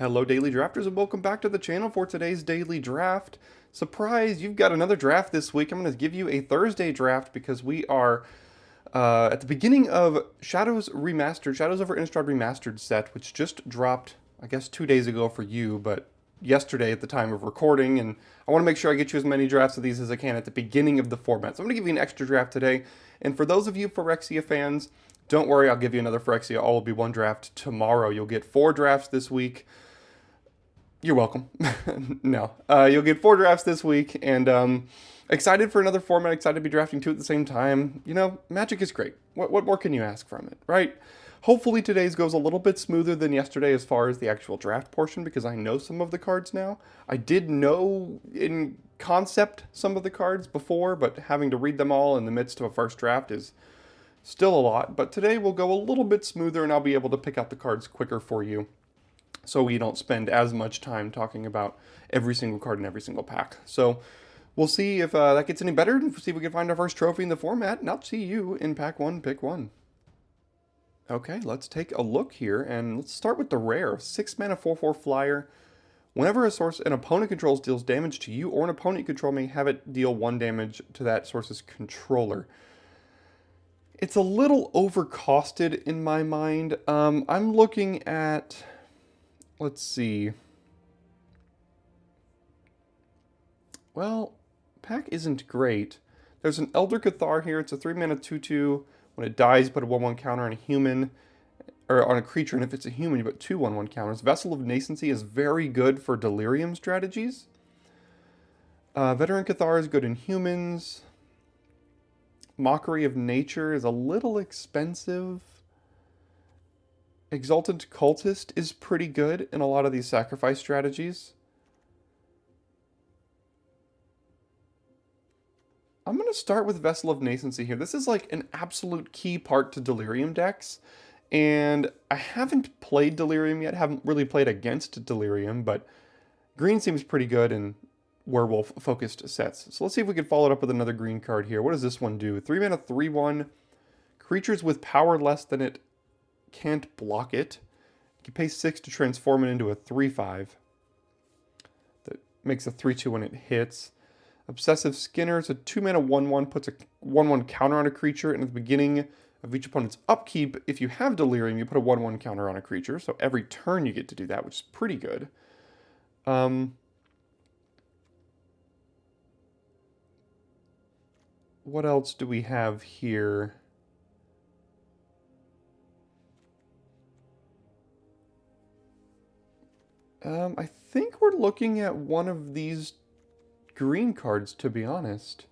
Hello Daily Drafters and welcome back to the channel for today's Daily Draft. Surprise, you've got another draft this week. I'm going to give you a Thursday draft because we are at the beginning of Shadows Remastered, Shadows over Innistrad Remastered set, which just dropped, I guess 2 days ago for you, but yesterday at the time of recording, and I want to make sure I get you as many drafts of these as I can at the beginning of the format. So I'm going to give you an extra draft today, and for those of you Phyrexia fans, don't worry, I'll give you another Phyrexia. All will be one draft tomorrow. You'll get 4 drafts this week. You're welcome. No. You'll get 4 drafts this week, and excited for another format, excited to be drafting 2 at the same time. You know, Magic is great. What more can you ask from it, right? Hopefully today's goes a little bit smoother than yesterday as far as the actual draft portion, because I know some of the cards now. I did know in concept some of the cards before, but having to read them all in the midst of a first draft is still a lot. But today we'll go a little bit smoother, and I'll be able to pick out the cards quicker for you, so we don't spend as much time talking about every single card in every single pack. So we'll see if that gets any better, and see if we can find our first trophy in the format, and I'll see you in pack 1, pick 1. Okay, let's take a look here, and let's start with the rare. 6 mana 4/4 flyer. Whenever a source an opponent controls deals damage to you, or an opponent you control may have it deal 1 damage to that source's controller. It's a little overcosted in my mind. I'm looking at... Let's see. Well, pack isn't great. There's an Elder Cathar here. It's a 3 mana 2/2. When it dies, put a 1/1 counter on a human, or on a creature, and if it's a human, you put 2 1/1 counters. Vessel of Nascency is very good for Delirium strategies. Veteran Cathar is good in humans. Mockery of Nature is a little expensive. Exultant Cultist is pretty good in a lot of these sacrifice strategies. I'm going to start with Vessel of Nascency here. This is like an absolute key part to Delirium decks. And I haven't played Delirium yet, haven't really played against Delirium, but green seems pretty good in werewolf-focused sets. So let's see if we can follow it up with another green card here. What does this one do? 3 mana 3/1. Creatures with power less than it can't block it. You can pay 6 to transform it into a 3/5. That makes a 3/2 when it hits. Obsessive Skinner is a 2 mana 1/1, puts a 1/1 counter on a creature, and at the beginning of each opponent's upkeep, if you have Delirium, you put a 1/1 counter on a creature. So every turn you get to do that, which is pretty good. What else do we have here? I think we're looking at one of these green cards, to be honest.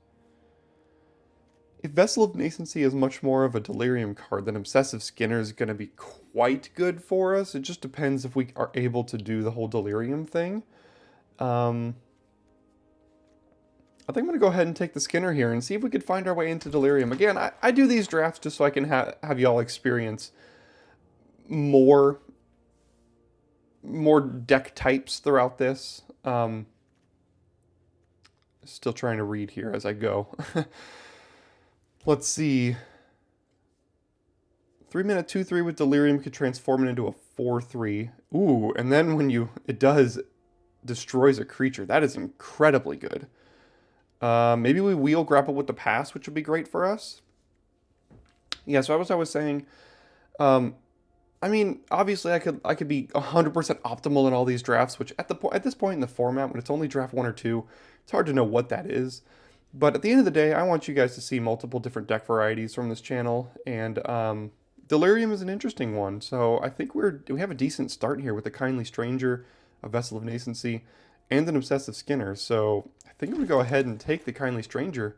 If Vessel of Nascency is much more of a Delirium card, then Obsessive Skinner is going to be quite good for us. It just depends if we are able to do the whole Delirium thing. I think I'm going to go ahead and take the Skinner here and see if we could find our way into Delirium. Again, I do these drafts just so I can have y'all experience more deck types throughout this. Still trying to read here as I go. Let's see. 3 mana 2/3 with Delirium could transform it into a 4/3. Ooh, and then when it destroys a creature. That is incredibly good. Maybe we wheel grapple with the past, which would be great for us. Yeah, so as I was saying, I mean, obviously I could be 100% optimal in all these drafts, which at this point in the format, when it's only draft 1 or 2, it's hard to know what that is. But at the end of the day, I want you guys to see multiple different deck varieties from this channel, and Delirium is an interesting one. So I think we have a decent start here with a Kindly Stranger, a Vessel of Nascency, and an Obsessive Skinner. So I think I'm going to go ahead and take the Kindly Stranger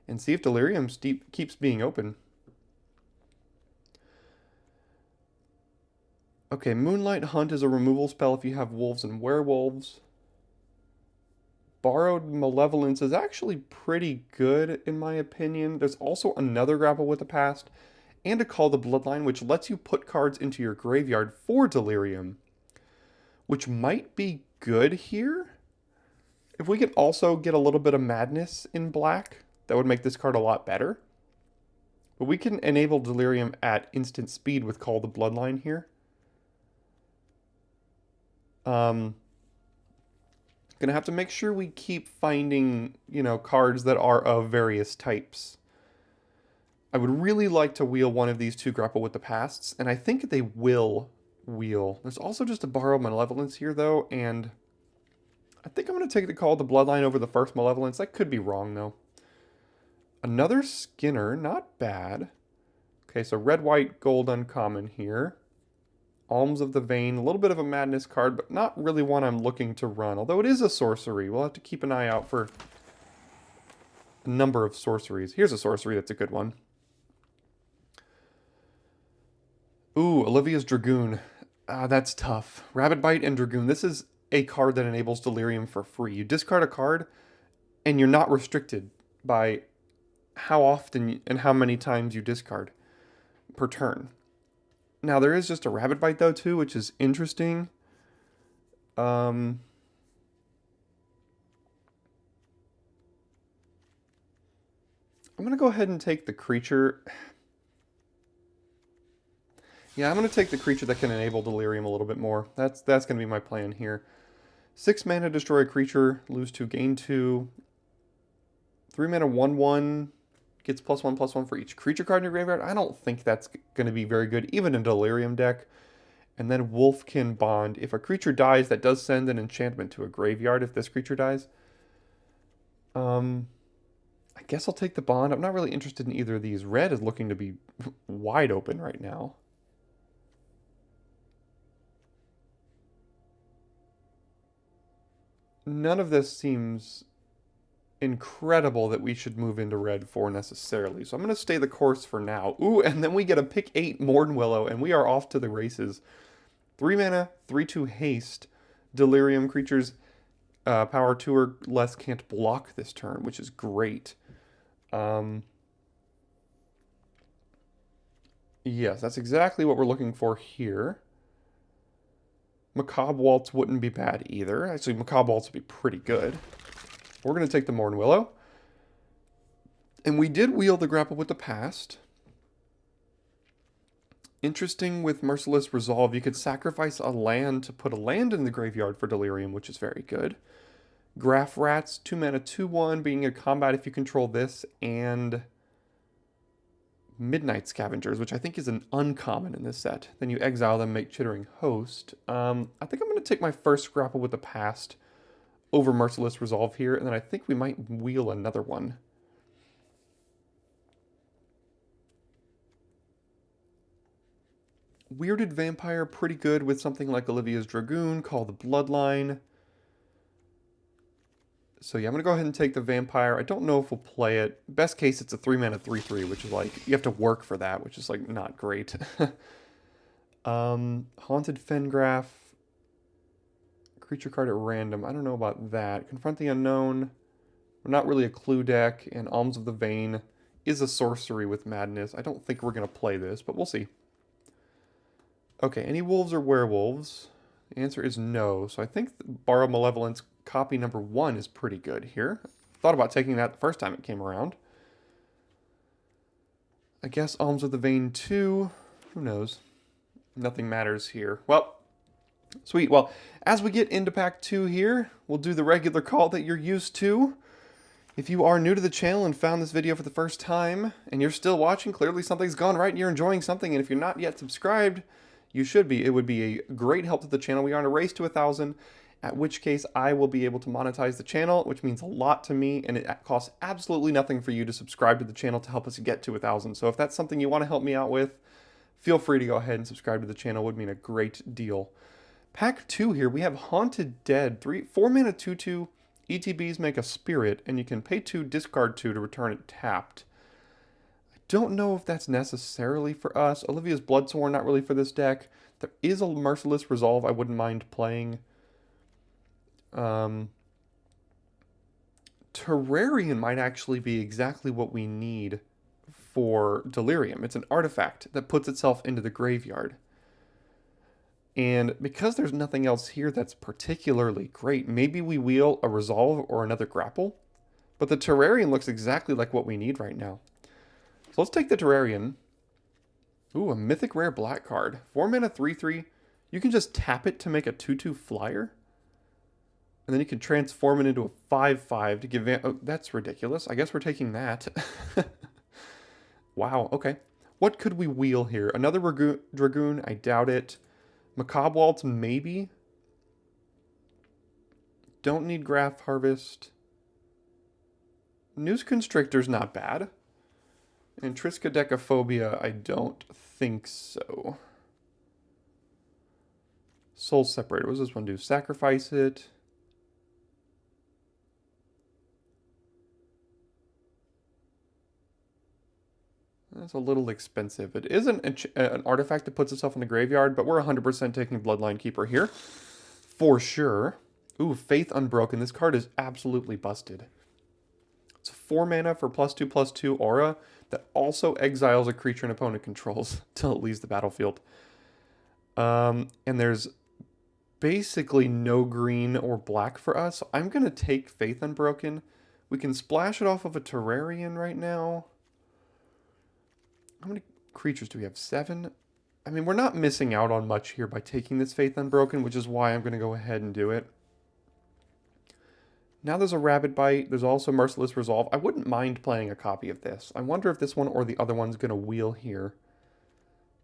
and see if Delirium keeps being open. Okay, Moonlight Hunt is a removal spell if you have wolves and werewolves. Borrowed Malevolence is actually pretty good in my opinion. There's also another Grapple with the Past and a Call the Bloodline, which lets you put cards into your graveyard for Delirium, which might be good here. If we could also get a little bit of Madness in black, that would make this card a lot better. But we can enable Delirium at instant speed with Call the Bloodline here. Gonna have to make sure we keep finding, cards that are of various types. I would really like to wheel one of these two Grapple with the Pasts, and I think they will wheel. There's also just a Borrow Malevolence here, though, and I think I'm going to take the call of the Bloodline over the first Malevolence. I could be wrong, though. Another Skinner, not bad. Okay, so red, white, gold uncommon here. Alms of the Vein, a little bit of a Madness card, but not really one I'm looking to run. Although it is a sorcery. We'll have to keep an eye out for a number of sorceries. Here's a sorcery that's a good one. Ooh, Olivia's Dragoon. That's tough. Rabbit Bite and Dragoon. This is a card that enables Delirium for free. You discard a card, and you're not restricted by how often and how many times you discard per turn. Now, there is just a Rabbit Bite, though, too, which is interesting. I'm going to go ahead and take the creature. Yeah, I'm going to take the creature that can enable Delirium a little bit more. That's going to be my plan here. 6 mana, destroy a creature, lose 2, gain 2. 3 mana, 1/1, gets +1/+1 for each creature card in your graveyard. I don't think that's going to be very good, even in a Delirium deck. And then Wolfkin Bond. If a creature dies, that does send an enchantment to a graveyard if this creature dies. I guess I'll take the Bond. I'm not really interested in either of these. Red is looking to be wide open right now. None of this seems incredible that we should move into red for necessarily. So I'm going to stay the course for now. Ooh, and then we get a pick 8 Morden Willow, and we are off to the races. 3 mana, 3/2 haste. Delirium creatures, power 2 or less can't block this turn, which is great. Yes, that's exactly what we're looking for here. Macabre Waltz wouldn't be bad either. Actually, Macabre Waltz would be pretty good. We're going to take the Morden Willow. And we did wheel the Grapple with the Past. Interesting with Merciless Resolve, you could sacrifice a land to put a land in the graveyard for Delirium, which is very good. Graph Rats, 2 mana, 2/1, being in combat if you control this, and Midnight Scavengers, which I think is an uncommon in this set. Then you exile them, make Chittering Host. I think I'm going to take my first Grapple with the Past over Merciless Resolve here, and then I think we might wheel another one. Weirded Vampire, pretty good with something like Olivia's Dragoon, Call the Bloodline. So yeah, I'm going to go ahead and take the Vampire. I don't know if we'll play it. Best case, it's a 3 mana 3/3, which is like, you have to work for that, which is like not great. Haunted Fengraph. Creature card at random. I don't know about that. Confront the Unknown. We're not really a clue deck. And Alms of the Vein is a sorcery with Madness. I don't think we're going to play this, but we'll see. Okay, any wolves or werewolves? The answer is no. So I think Borrow Malevolence copy number 1 is pretty good here. Thought about taking that the first time it came around. I guess Alms of the Vein 2. Who knows? Nothing matters here. Well, sweet. Well, as we get into pack 2 here, we'll do the regular call that you're used to. If you are new to the channel and found this video for the first time, and you're still watching, clearly something's gone right and you're enjoying something. And if you're not yet subscribed, you should be. It would be a great help to the channel. We are on a race to 1,000, at which case I will be able to monetize the channel, which means a lot to me, and it costs absolutely nothing for you to subscribe to the channel to help us get to 1,000. So if that's something you want to help me out with, feel free to go ahead and subscribe to the channel. It would mean a great deal. Pack 2 here, we have Haunted Dead. 4 mana 2/2, ETBs make a spirit, and you can pay 2, discard 2 to return it tapped. Don't know if that's necessarily for us. Olivia's Bloodsworn, not really for this deck. There is a Merciless Resolve I wouldn't mind playing. Terrarium might actually be exactly what we need for Delirium. It's an artifact that puts itself into the graveyard. And because there's nothing else here that's particularly great, maybe we wheel a Resolve or another Grapple. But the Terrarium looks exactly like what we need right now. So let's take the Terrarium. Ooh, a Mythic Rare black card. 4 mana 3/3. You can just tap it to make a 2/2 flyer. And then you can transform it into a 5/5 to give... Oh, that's ridiculous. I guess we're taking that. Wow, okay. What could we wheel here? Another Dragoon? I doubt it. Macabre Waltz, maybe. Don't need Graph Harvest. Noose Constrictor's not bad. And Triskaidekaphobia, I don't think so. Soul Separator, what does this one do? Sacrifice it. That's a little expensive. It is an artifact that puts itself in the graveyard, but we're 100% taking Bloodline Keeper here. For sure. Ooh, Faith Unbroken. This card is absolutely busted. It's 4 mana for +2/+2 aura that also exiles a creature an opponent controls till it leaves the battlefield. And there's basically no green or black for us. So I'm going to take Faith Unbroken. We can splash it off of a Terrarian right now. How many creatures do we have? 7? I mean, we're not missing out on much here by taking this Faith Unbroken, which is why I'm going to go ahead and do it. Now there's a Rabid Bite. There's also Merciless Resolve. I wouldn't mind playing a copy of this. I wonder if this one or the other one's going to wheel here.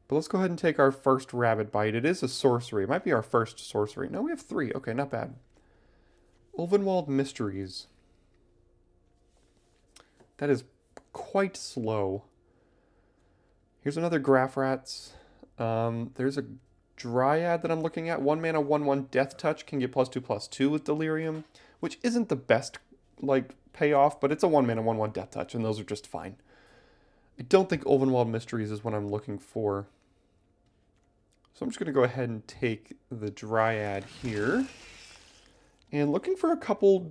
But let's go ahead and take our first Rabid Bite. It is a sorcery. It might be our first sorcery. No, we have 3. Okay, not bad. Ulvenwald Mysteries. That is quite slow. Here's another Graph Rats. There's a Dryad that I'm looking at. 1 mana, 1/1 Death Touch can get +2/+2 with Delirium, which isn't the best like payoff, but it's a 1 mana, 1/1 Death Touch, and those are just fine. I don't think Ulvenwald Mysteries is what I'm looking for. So I'm just going to go ahead and take the Dryad here. And looking for a couple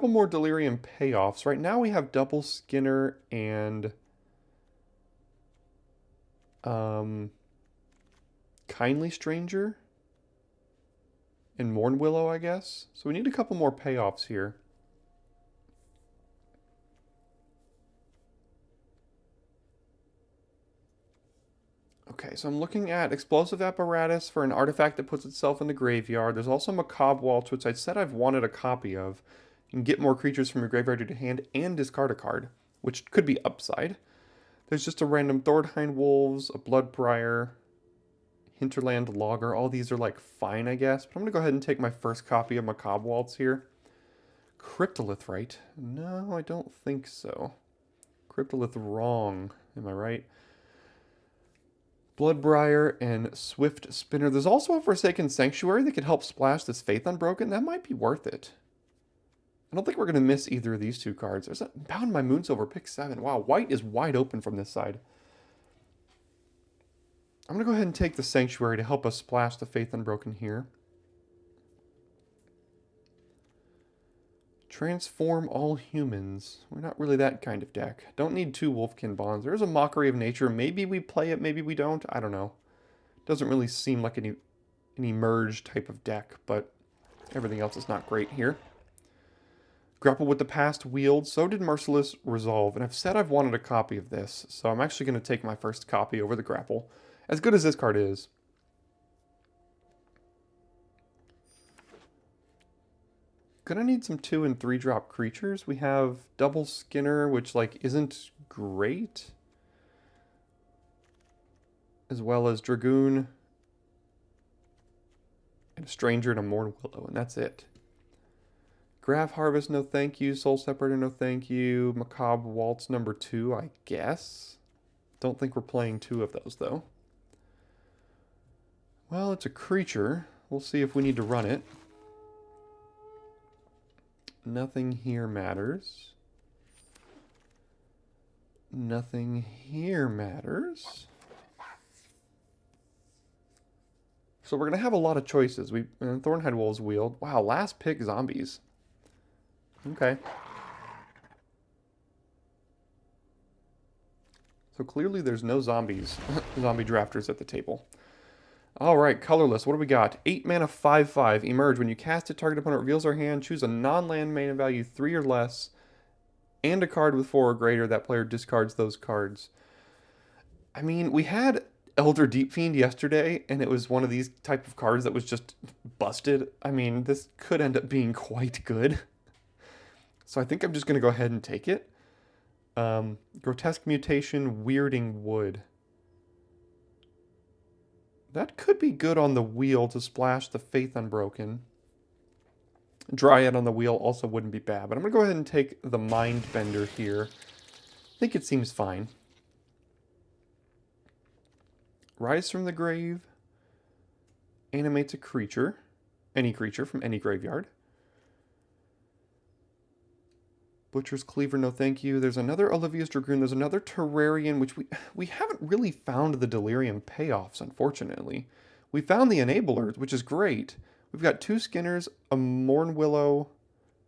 more Delirium payoffs. Right now we have Double Skinner and... Kindly Stranger and Mourn Willow, I guess. So we need a couple more payoffs here. Okay, so I'm looking at Explosive Apparatus for an artifact that puts itself in the graveyard. There's also Macabre Waltz, which I said I've wanted a copy of. You can get more creatures from your graveyard to your hand and discard a card, which could be upside. There's just a random Thordheim Wolves, a Bloodbriar, Hinterland Logger. All these are like fine, I guess. But I'm going to go ahead and take my first copy of Macabre Waltz here. Cryptolith, right? No, I don't think so. Cryptolith wrong. Am I right? Bloodbriar and Swift Spinner. There's also a Forsaken Sanctuary that could help splash this Faith Unbroken. That might be worth it. I don't think we're going to miss either of these 2 cards. There's a Bound by Moonsilver, pick 7. Wow, white is wide open from this side. I'm going to go ahead and take the Sanctuary to help us splash the Faith Unbroken here. Transform all humans. We're not really that kind of deck. Don't need 2 Wolfkin Bonds. There's a Mockery of Nature. Maybe we play it, maybe we don't. I don't know. Doesn't really seem like any merge type of deck, but everything else is not great here. Grapple with the Past wheeled. So did Merciless Resolve. And I've said I've wanted a copy of this, so I'm actually going to take my first copy over the Grapple. As good as this card is. Gonna need some 2 and 3 drop creatures. We have Double Skinner, which like isn't great. As well as Dragoon. And a Stranger and a Mourn Willow, and that's it. Graph Harvest, no thank you. Soul Separator, no thank you. Macabre Waltz number 2, I guess. Don't think we're playing 2 of those, though. Well, it's a creature. We'll see if we need to run it. Nothing here matters. Nothing here matters. So we're going to have a lot of choices. Thornhead Wolves wheeled. Wow, last pick zombies. Okay. So clearly there's no zombies, zombie drafters at the table. Alright, colorless. What do we got? 8 mana, 5/5. Emerge. When you cast it, target opponent reveals their hand. Choose a non-land mana value 3 or less. And a card with 4 or greater. That player discards those cards. I mean, we had Elder Deep Fiend yesterday, and it was one of these type of cards that was just busted. I mean, this could end up being quite good. So I think I'm just going to go ahead and take it. Grotesque Mutation, Weirding Wood. That could be good on the wheel to splash the Faith Unbroken. Dryad on the wheel also wouldn't be bad, but I'm going to go ahead and take the Mindbender here. I think it seems fine. Rise from the Grave. Animates a creature. Any creature from any graveyard. Butcher's Cleaver, no thank you. There's another Olivia's Dragoon. There's another Terrarian, which we haven't really found the Delirium payoffs, unfortunately. We found the Enablers, which is great. We've got 2 Skinners, a Mournwillow,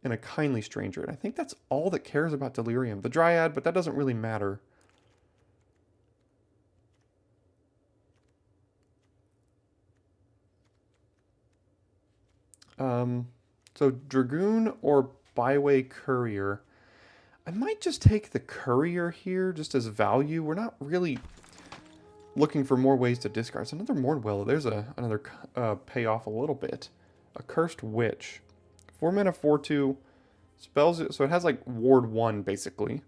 and a Kindly Stranger. And I think that's all that cares about Delirium. The Dryad, but that doesn't really matter. So Dragoon or Byway Courier. I might just take the Courier here just as value. We're not really looking for more ways to discard. It's another Mournwillow. There's another payoff a little bit. A Cursed Witch. 4 mana, 4/2. Spells it, so it has like Ward 1 basically.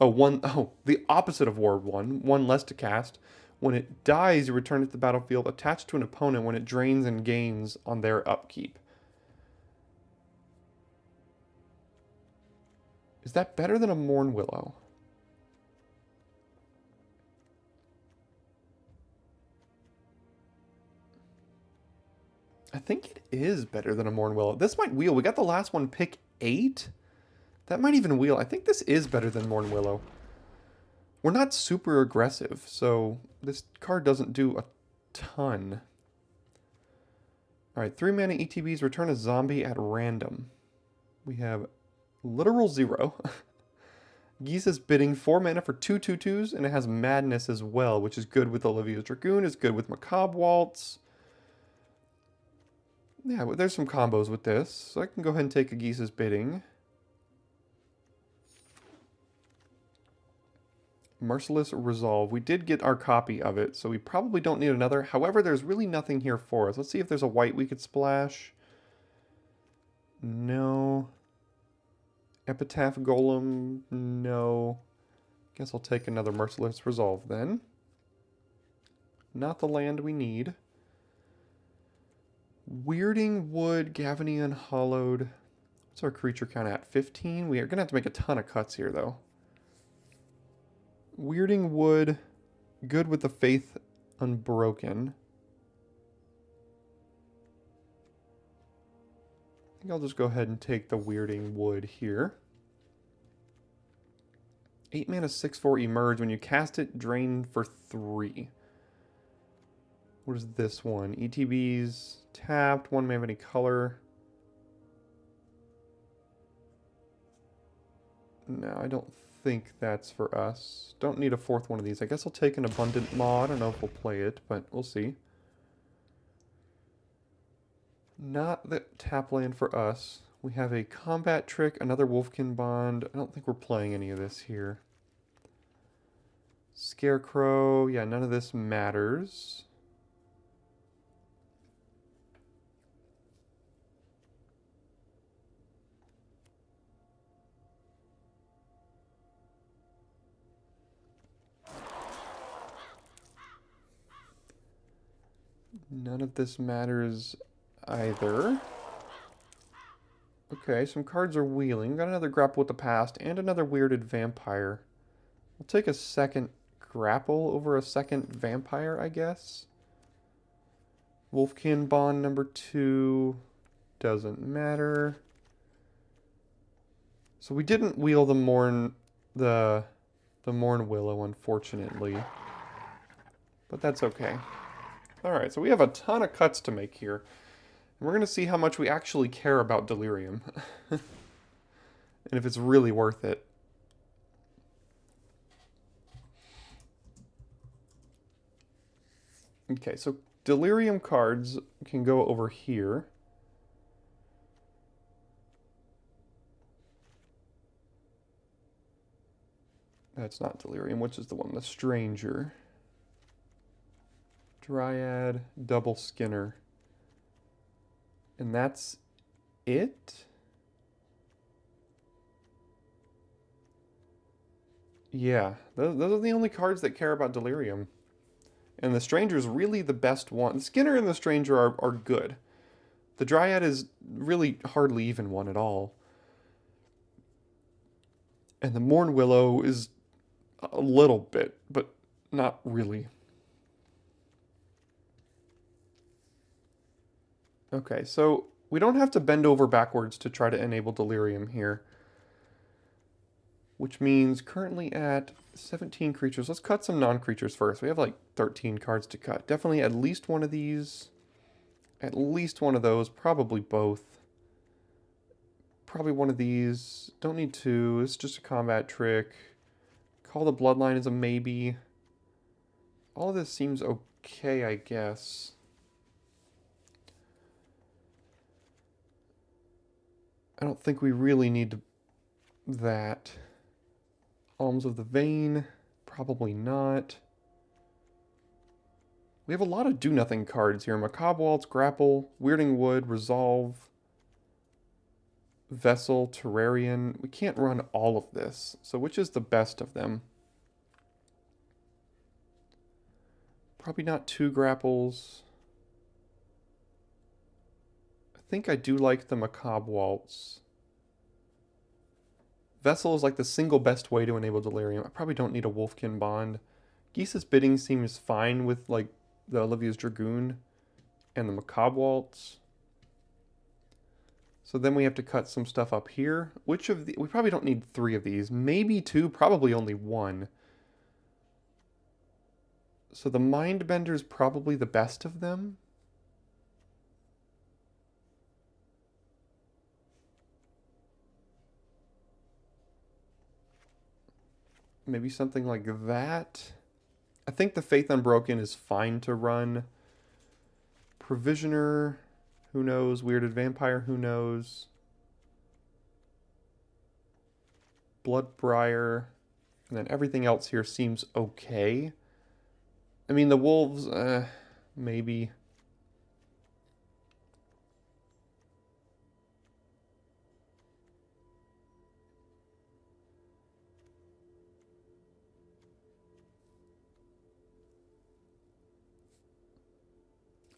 Oh, the opposite of Ward 1. 1 less to cast. When it dies, you return it to the battlefield attached to an opponent when it drains and gains on their upkeep. Is that better than a Mournwillow? I think it is better than a Mournwillow. This might wheel. We got the last one, pick 8. That might even wheel. I think this is better than Mournwillow. We're not super aggressive, so this card doesn't do a ton. Alright, 3 mana ETBs, return a zombie at random. We have Literal 0. Gisa's Bidding, 4 mana for 2 2/2s, and it has Madness as well, which is good with Olivia's Dragoon, is good with Macabre Waltz. Yeah, well, there's some combos with this, so I can go ahead and take a Gisa's Bidding. Merciless Resolve. We did get our copy of it, so we probably don't need another. However, there's really nothing here for us. Let's see if there's a white we could splash. No. Epitaph Golem. No. Guess I'll take another Merciless Resolve then. Not the land we need. Weirding Wood, Gavinian Hollowed. What's our creature count at? 15? We are going to have to make a ton of cuts here, though. Weirding Wood, good with the Faith Unbroken. I think I'll just go ahead and take the Weirding Wood here. 8 mana, 6/4 Emerge. When you cast it, drain for 3. What is this one? ETBs tapped. 1 mana of any color. No, I don't think that's for us. Don't need a 4th one of these. I guess I'll take an Abundant Maw. I don't know if we'll play it, but we'll see. Not the tap land for us. We have a Combat Trick, another Wolfkin Bond. I don't think we're playing any of this here. Scarecrow. Yeah, none of this matters. None of this matters either. Okay, some cards are wheeling. Got another Grapple with the Past and another Weirded Vampire. We'll take a second Grapple over a second Vampire, I guess. Wolfkin Bond number 2 doesn't matter. So we didn't wheel the Mournwillow, unfortunately. But that's okay. Alright, so we have a ton of cuts to make here. And we're going to see how much we actually care about Delirium. And if it's really worth it. Okay, so Delirium cards can go over here. That's not Delirium, which is the one? The Stranger. Dryad, double Skinner. And that's it? Yeah, those are the only cards that care about Delirium. And the Stranger is really the best one. The Skinner and the Stranger are good. The Dryad is really hardly even one at all. And the Morn Willow is a little bit, but not really. Okay, so we don't have to bend over backwards to try to enable Delirium here. Which means currently at 17 creatures. Let's cut some non-creatures first. We have like 13 cards to cut. Definitely at least one of these. At least one of those. Probably both. Probably one of these. Don't need two. It's just a combat trick. Call the Bloodline is a maybe. All of this seems okay, I guess. I don't think we really need that. Alms of the Vein, probably not. We have a lot of do-nothing cards here. Macabre Waltz, Grapple, Weirding Wood, Resolve, Vessel, Terrarian. We can't run all of this. So which is the best of them? Probably not 2 Grapples. I think I do like the Macabre Waltz. Vessel is like the single best way to enable Delirium. I probably don't need a Wolfkin Bond. Geese's Bidding seems fine with like the Olivia's Dragoon and the Macabre Waltz. So then we have to cut some stuff up here. Which of the... We probably don't need 3 of these. Maybe 2, probably only 1. So the Mindbender is probably the best of them. Maybe something like that. I think the Faith Unbroken is fine to run. Provisioner, who knows? Weirded Vampire, who knows? Bloodbriar, and then everything else here seems okay. I mean, the Wolves, maybe.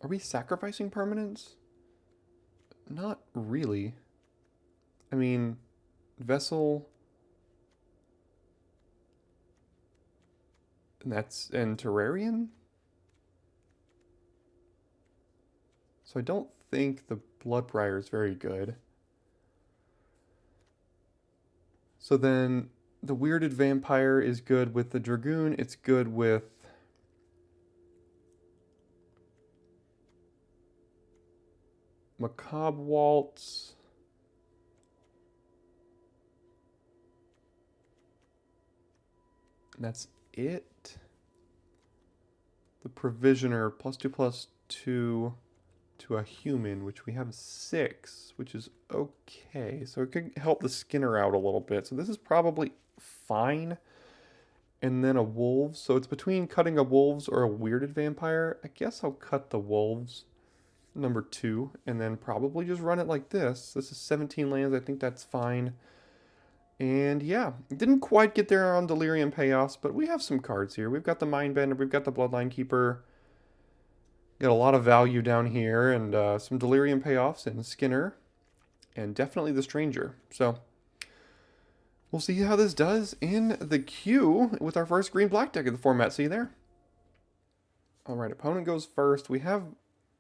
Are we sacrificing permanents? Not really. I mean, Vessel... And Terrarian? So I don't think the Bloodbriar is very good. So then the Weirded Vampire is good with the Dragoon. It's good with Macabre Waltz. And that's it. The Provisioner, +2/+2 to a human, which we have 6, which is okay. So it could help the Skinner out a little bit. So this is probably fine. And then a Wolves. So it's between cutting a Wolves or a Weirded Vampire. I guess I'll cut the Wolves, number 2, and then probably just run it like this. This is 17 lands. I think that's fine. And yeah, didn't quite get there on Delirium Payoffs, but we have some cards here. We've got the Mindbender, we've got the Bloodline Keeper. Got a lot of value down here, and some Delirium Payoffs and Skinner, and definitely the Stranger. So we'll see how this does in the queue with our first green-black deck of the format. See you there. Alright, opponent goes first. We have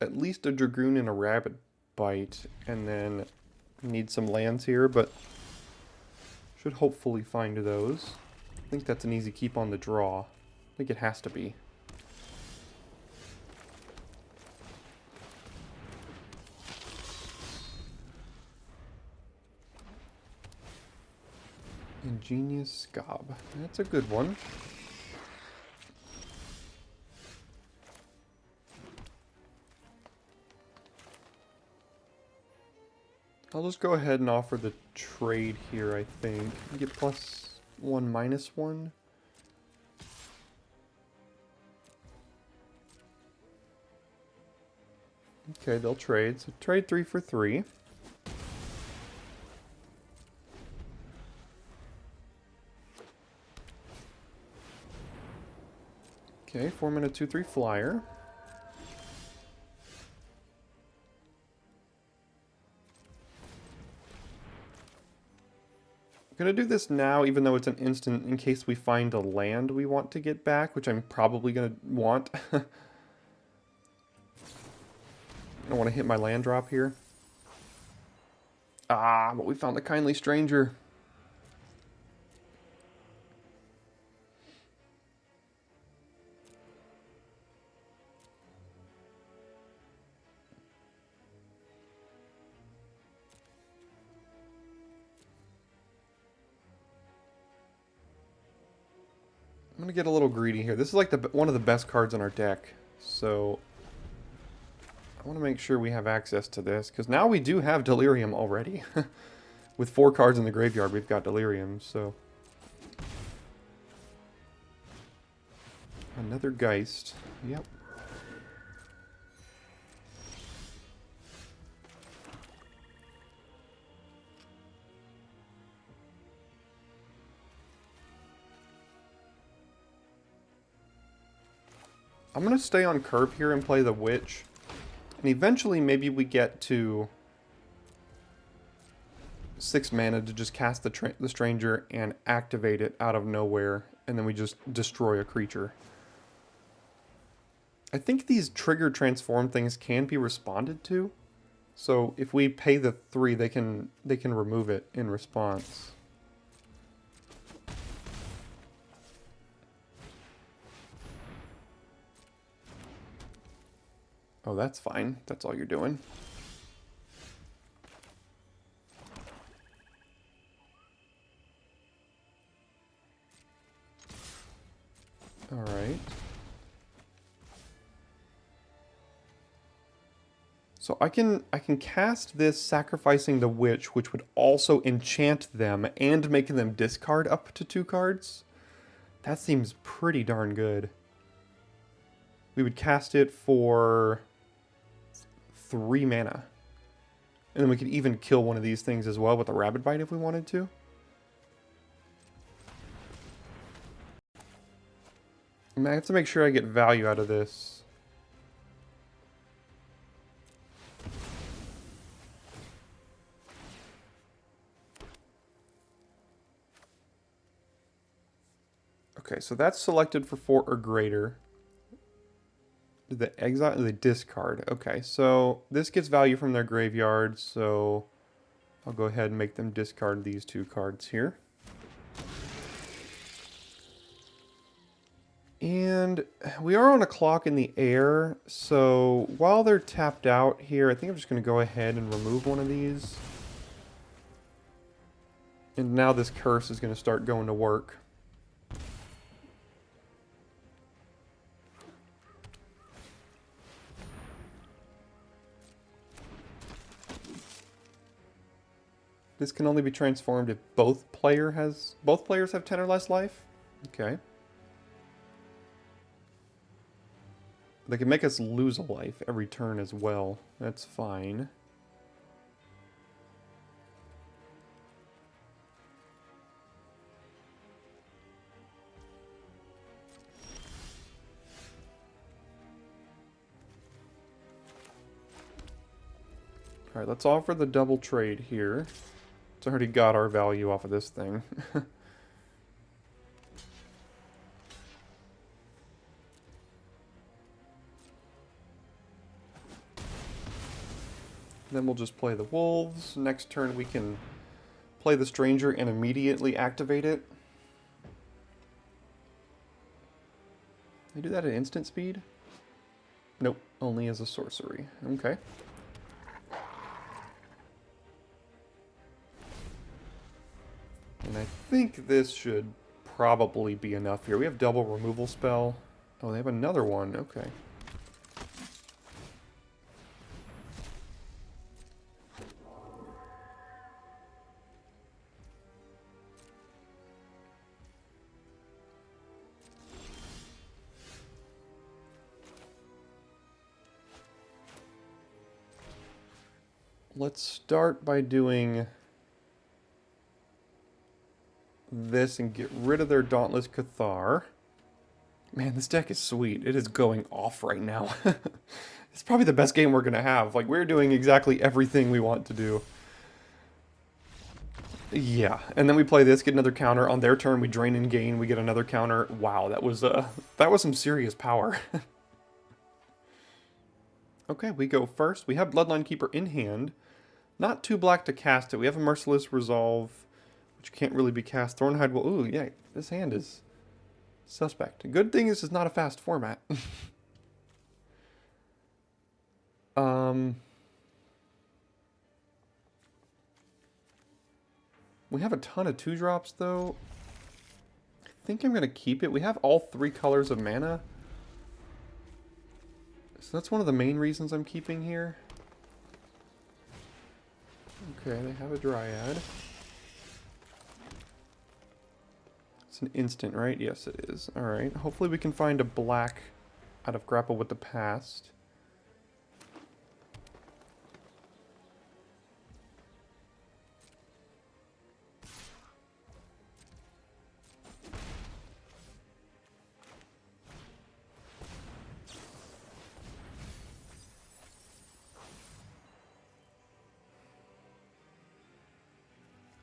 at least a Dragoon and a Rabid Bite, and then need some lands here, but should hopefully find those. I think that's an easy keep on the draw. I think it has to be. Ingenious Scob. That's a good one. I'll just go ahead and offer the trade here, I think. You get +1, -1. Okay, they'll trade. So trade 3 for 3. Okay, 4-mana 2/3 flyer. I'm going to do this now, even though it's an instant, in case we find a land we want to get back, which I'm probably going to want. I don't want to hit my land drop here. Ah, but we found the Kindly Stranger. I'm going to get a little greedy here. This is like one of the best cards in our deck. So I want to make sure we have access to this, because now we do have Delirium already. With 4 cards in the graveyard, we've got Delirium, so... Another Geist. Yep. I'm going to stay on curve here and play the Witch. And eventually maybe we get to 6 mana to just cast the Stranger and activate it out of nowhere. And then we just destroy a creature. I think these trigger transform things can be responded to. So if we pay the 3, they can remove it in response. Oh, that's fine. That's all you're doing. All right. So I can cast this sacrificing the Witch, which would also enchant them and make them discard up to 2 cards. That seems pretty darn good. We would cast it for 3 mana. And then we could even kill one of these things as well with a Rabid Bite if we wanted to. I have to make sure I get value out of this. Okay, so that's selected for 4 or greater. The exile, the discard. Okay, so this gets value from their graveyard, so I'll go ahead and make them discard these 2 cards here. And we are on a clock in the air, so while they're tapped out here, I think I'm just going to go ahead and remove one of these. And now this curse is going to start going to work. This can only be transformed if both players have 10 or less life. Okay. They can make us lose a life every turn as well. That's fine. Alright, let's offer the double trade here. It's already got our value off of this thing. Then we'll just play the wolves. Next turn we can play the stranger and immediately activate it. They do that at instant speed? Nope, only as a sorcery. Okay. And I think this should probably be enough here. We have double removal spell. Oh, they have another one. Okay. let's start by doing this and get rid of their Dauntless Cathar. Man, this deck is sweet. It is going off right now. It's probably the best game we're going to have. Like, we're doing exactly everything we want to do. Yeah, and then we play this, get another counter. On their turn, we drain and gain. We get another counter. Wow, that was some serious power. Okay, we go first. We have Bloodline Keeper in hand. Not too black to cast it. We have a Merciless Resolve, which can't really be cast. Thornhide will... Ooh, yeah, this hand is suspect. Good thing is it's not a fast format. We have a ton of 2-drops, though. I think I'm going to keep it. We have all 3 colors of mana. So that's one of the main reasons I'm keeping here. Okay, they have a Dryad. It's an instant, right? Yes, it is. Alright, hopefully we can find a black out of Grapple with the Past.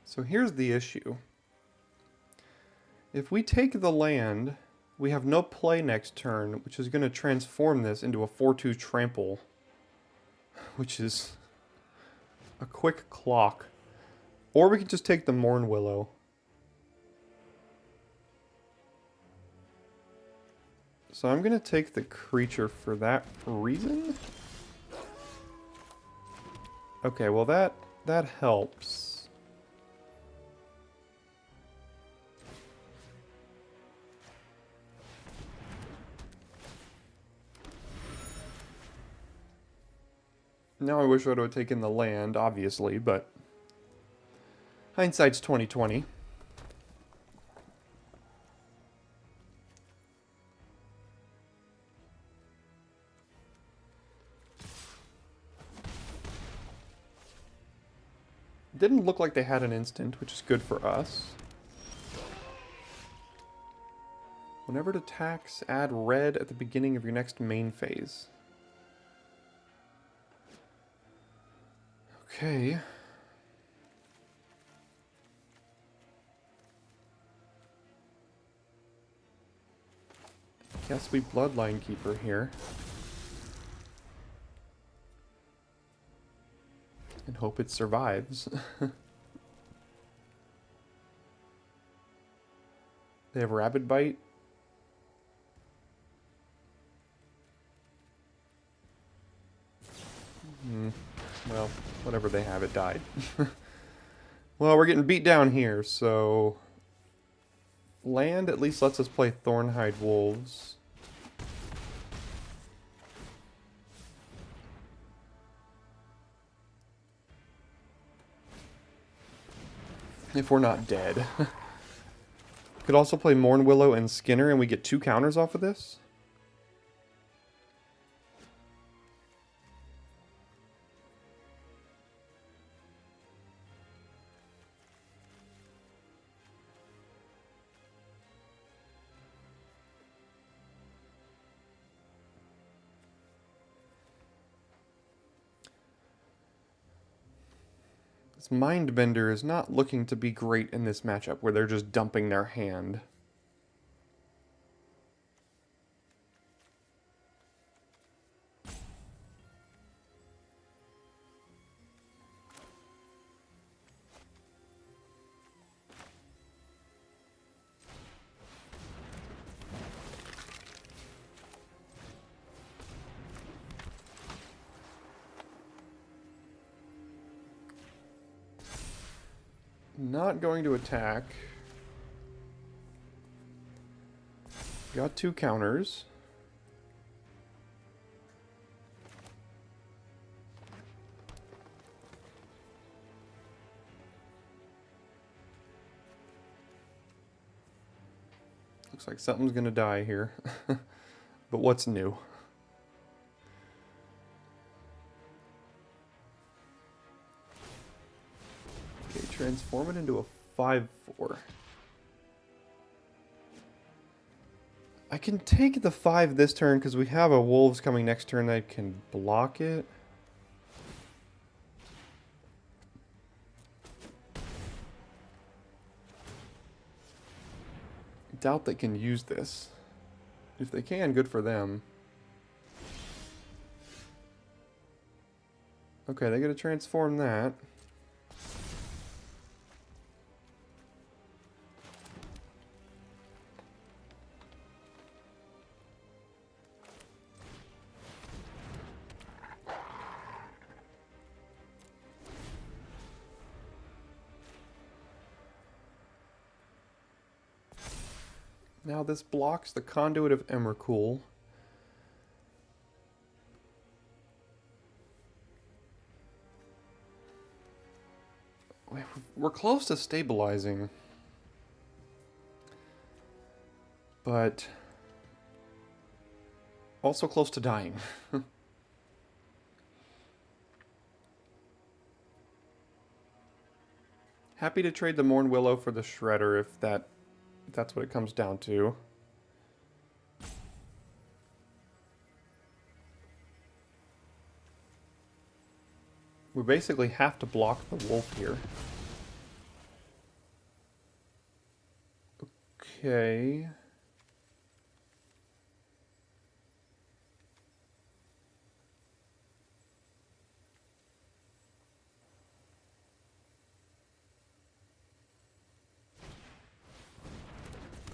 So here's the issue. If we take the land, we have no play next turn, which is going to transform this into a 4/2 trample, which is a quick clock. Or we can just take the Morn Willow. So I'm going to take the creature for that reason. Okay, well that helps. Now I wish I would have taken the land, obviously, but hindsight's 20/20. Didn't look like they had an instant, which is good for us. Whenever it attacks, add red at the beginning of your next main phase. Okay. Guess we Bloodline Keeper here. And hope it survives. They have Rabid Bite. Well, whatever they have, it died. Well, we're getting beat down here, so... Land at least lets us play Thornhide Wolves. If we're not dead. Could also play Morn Willow and Skinner, and we get 2 counters off of this. This Mindbender is not looking to be great in this matchup where they're just dumping their hand. Not going to attack. Got 2 counters. Looks like something's gonna die here. But what's new? transform it into a 5/4. I can take the 5 this turn because we have a wolves coming next turn that can block it. Doubt they can use this. If they can, good for them. Okay, they gotta transform that. Now this blocks the Conduit of Emrakul. We're close to stabilizing. But also close to dying. Happy to trade the Morn Willow for the Shredder if that's what it comes down to. We basically have to block the wolf here. Okay.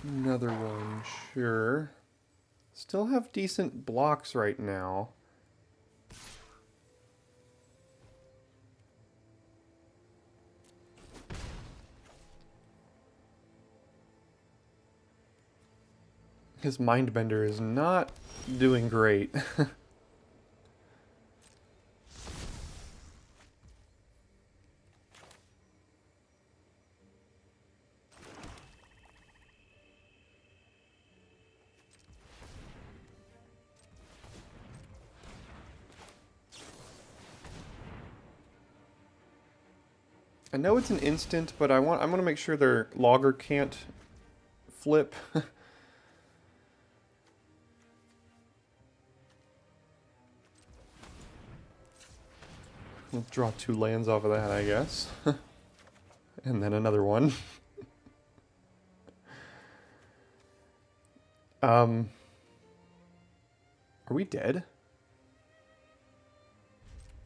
Another one, sure. Still have decent blocks right now. His Mindbender is not doing great. I know it's an instant, but I want to make sure their logger can't flip. We'll draw 2 lands off of that, I guess. And then another one. Are we dead?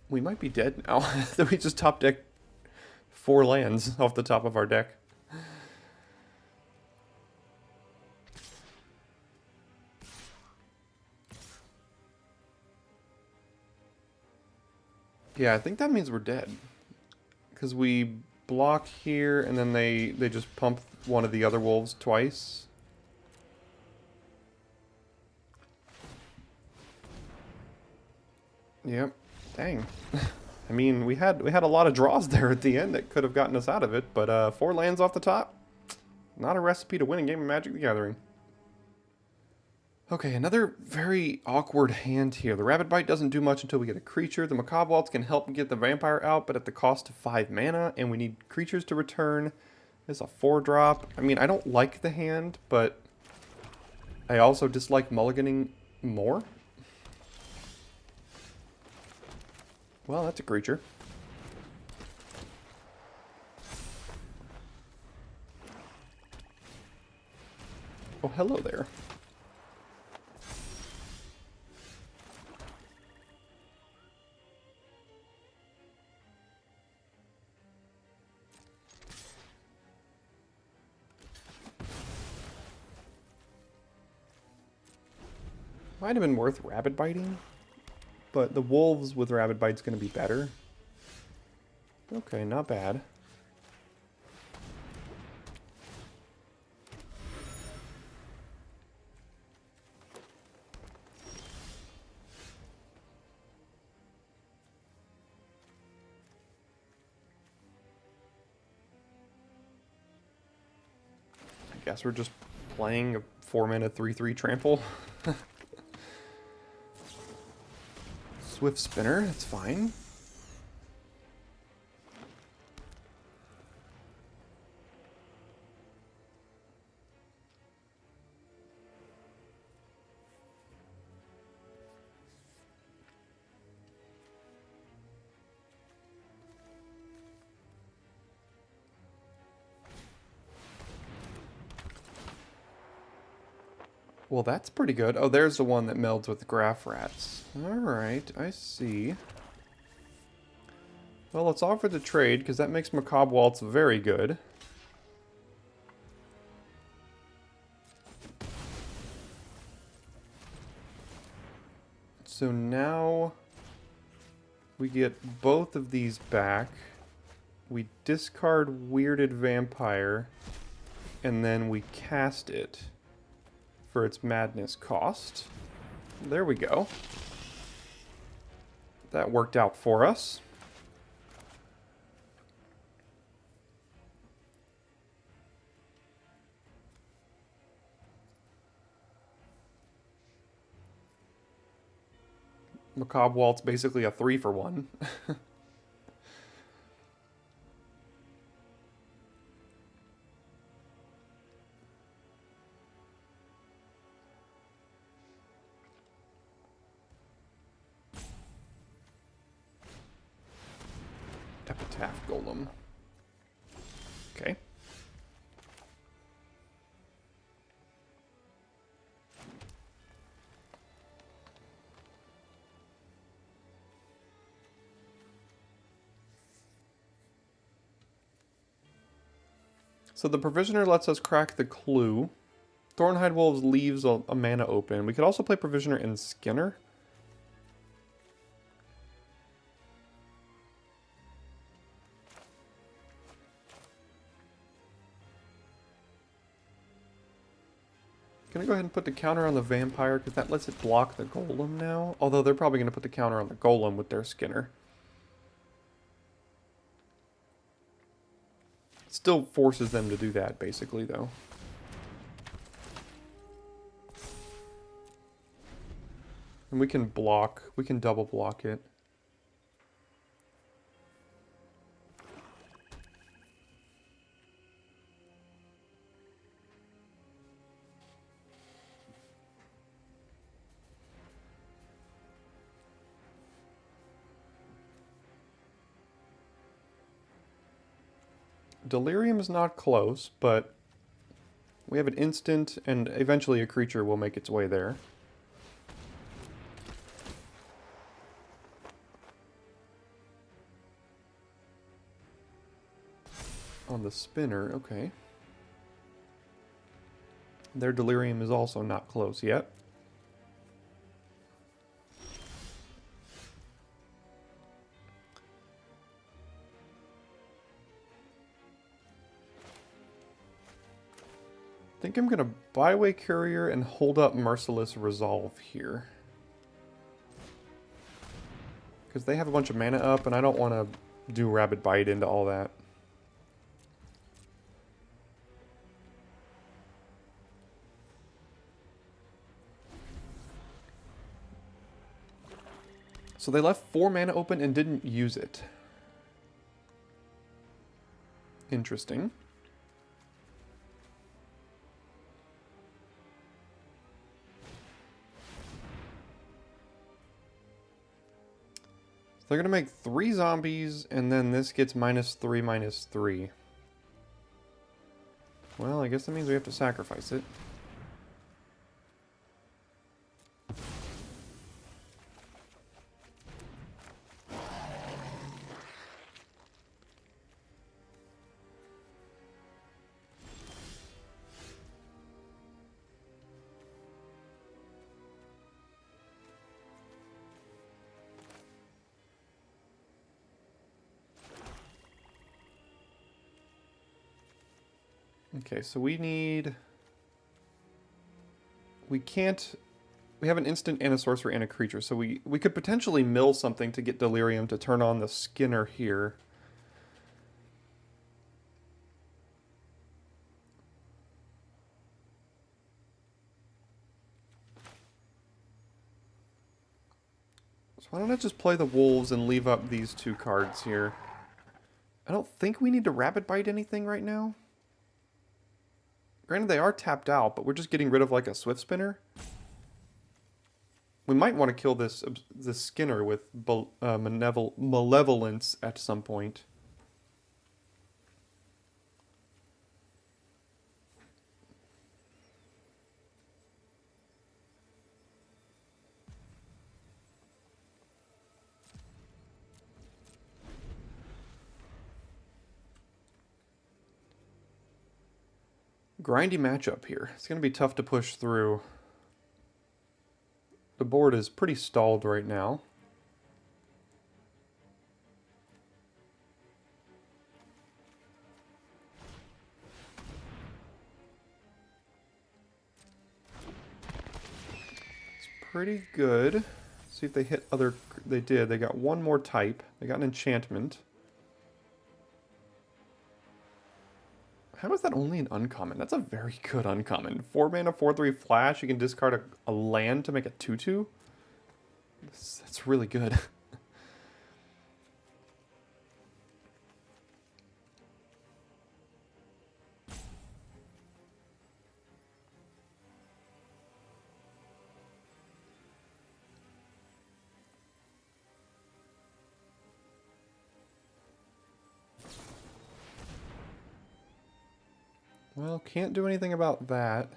We might be dead now. We just top deck 4 lands off the top of our deck. Yeah, I think that means we're dead. Because we block here, and then they just pump one of the other wolves twice. Yep. Dang. I mean, we had a lot of draws there at the end that could have gotten us out of it, but 4 lands off the top, not a recipe to win a game of Magic the Gathering. Okay, another very awkward hand here. The Rabbit Bite doesn't do much until we get a creature. The Macabre Waltz can help get the Vampire out, but at the cost of 5 mana, and we need creatures to return. It's a 4-drop. I mean, I don't like the hand, but I also dislike mulliganing more. Well, that's a creature. Oh, hello there. Might have been worth Rabbit Biting, but the wolves with Rabbit Bite's going to be better. Okay, not bad. I guess we're just playing a 4-mana 3/3 trample. Swift Spinner, that's fine. Well, that's pretty good. Oh, there's the one that melds with graph rats. Alright, I see. Well, let's offer the trade, because that makes Macabre Waltz very good. So now we get both of these back. We discard Weirded Vampire, and then we cast it for its madness cost. There we go. That worked out for us. Macabre Waltz basically a 3-for-1. Epitaph Golem. Okay. So the Provisioner lets us crack the clue. Thornhide Wolves leaves a mana open. We could also play Provisioner and Skinner. Gonna go ahead and put the counter on the Vampire, because that lets it block the Golem now. Although they're probably gonna put the counter on the Golem with their Skinner. Still forces them to do that, basically, though. And we can block, we can double block it. Delirium is not close, but we have an instant, and eventually a creature will make its way there. On the spinner, okay. Their Delirium is also not close yet. I think I'm going to Byway Courier and hold up Merciless Resolve here. Because they have a bunch of mana up, and I don't want to do Rabid Bite into all that. So they left 4 mana open and didn't use it. Interesting. They're going to make 3 zombies, and then this gets -3, -3. Well, I guess that means we have to sacrifice it. Okay, so we need... We can't... We have an instant and a sorcerer and a creature, so we could potentially mill something to get Delirium to turn on the Skinner here. So why don't I just play the Wolves and leave up these 2 cards here? I don't think we need to Rapid Bite anything right now. Granted, they are tapped out, but we're just getting rid of like a Swift Spinner. We might want to kill this Skinner with Malevolence at some point. Grindy matchup here. It's going to be tough to push through. The board is pretty stalled right now. It's pretty good. See if they hit other... They did. They got one more type. They got an enchantment. How is that only an uncommon? That's a very good uncommon. 4 mana, 4/3 flash. You can discard a land to make a 2/2. That's really good. Well, can't do anything about that.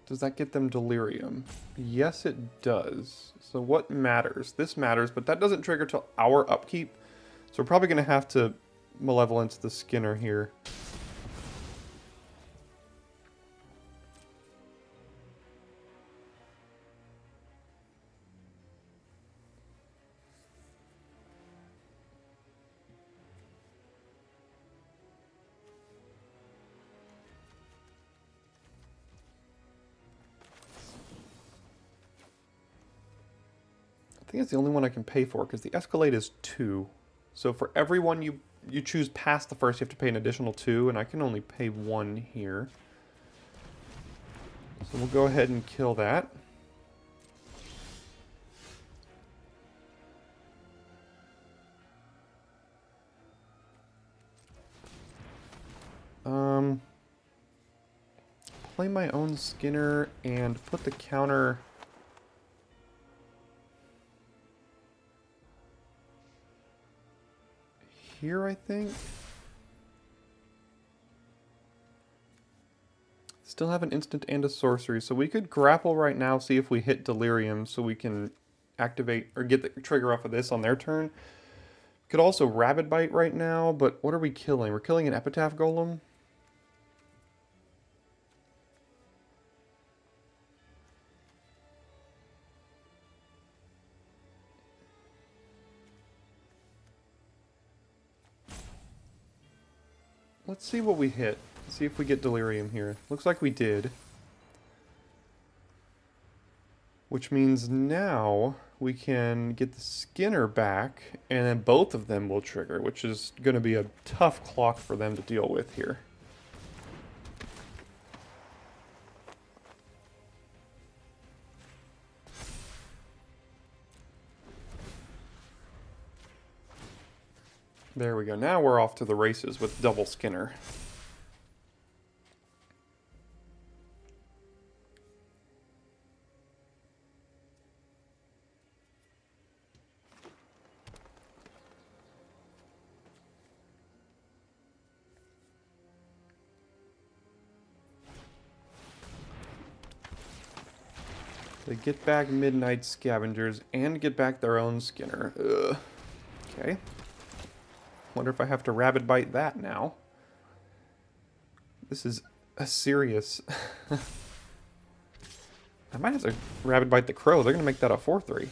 Does that get them Delirium? Yes, it does. So what matters? This matters, but that doesn't trigger till our upkeep. So we're probably going to have to Malevolence the Skinner here. I think it's the only one I can pay for, because the Escalade is 2. So for every one you choose past the first, you have to pay an additional 2, and I can only pay 1 here. So we'll go ahead and kill that. Play my own Skinner and put the counter... here, I think. Still have an instant and a sorcery, so we could grapple right now, see if we hit Delirium, so we can activate or get the trigger off of this on their turn. Could also Rabid Bite right now, but what are we killing? We're killing an Epitaph Golem. Let's see what we hit. See if we get Delirium here. Looks like we did. Which means now we can get the Skinner back, and then both of them will trigger, which is going to be a tough clock for them to deal with here. There we go. Now we're off to the races with double Skinner. They get back Midnight Scavengers and get back their own Skinner. Ugh. Okay. Wonder if I have to Rabid Bite that now. This is a serious... I might have to Rabid Bite the Crow. They're going to make that a 4/3.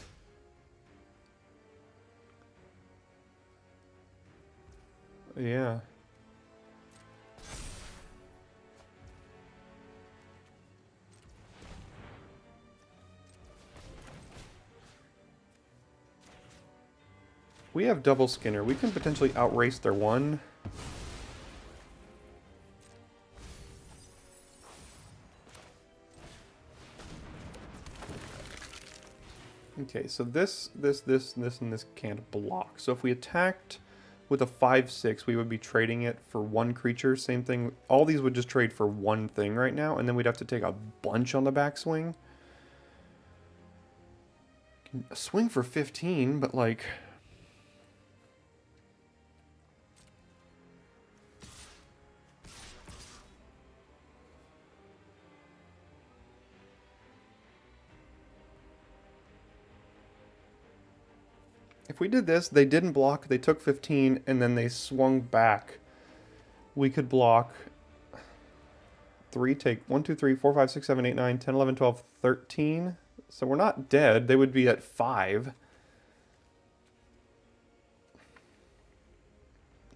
Yeah. We have double Skinner. We can potentially outrace their one. Okay, so this, and this can't block. So if we attacked with a 5/6, we would be trading it for one creature. Same thing. All these would just trade for one thing right now, and then we'd have to take a bunch on the backswing. Swing for 15, but like... If we did this, they didn't block, they took 15, and then they swung back. We could block 3, take 1, 2, 3, 4, 5, 6, 7, 8, 9, 10, 11, 12, 13. So we're not dead. They would be at 5.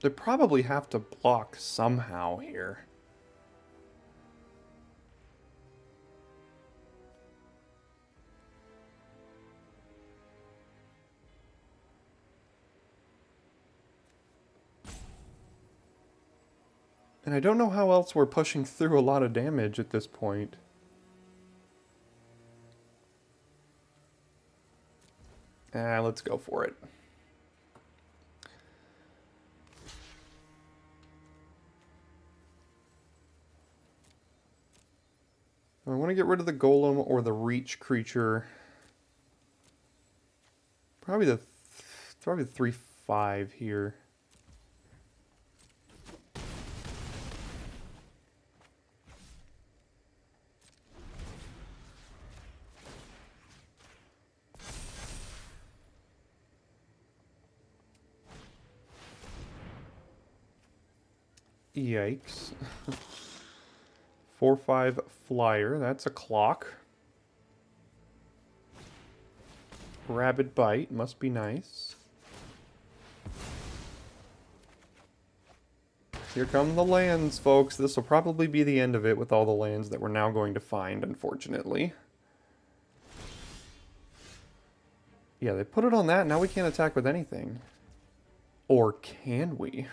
They probably have to block somehow here. And I don't know how else we're pushing through a lot of damage at this point. Let's go for it. I want to get rid of the golem or the reach creature. Probably the 3/5 here. Yikes. 4/5 flyer. That's a clock. Rabid bite. Must be nice. Here come the lands, folks. This will probably be the end of it with all the lands that we're now going to find, unfortunately. Yeah, they put it on that. Now we can't attack with anything. Or can we?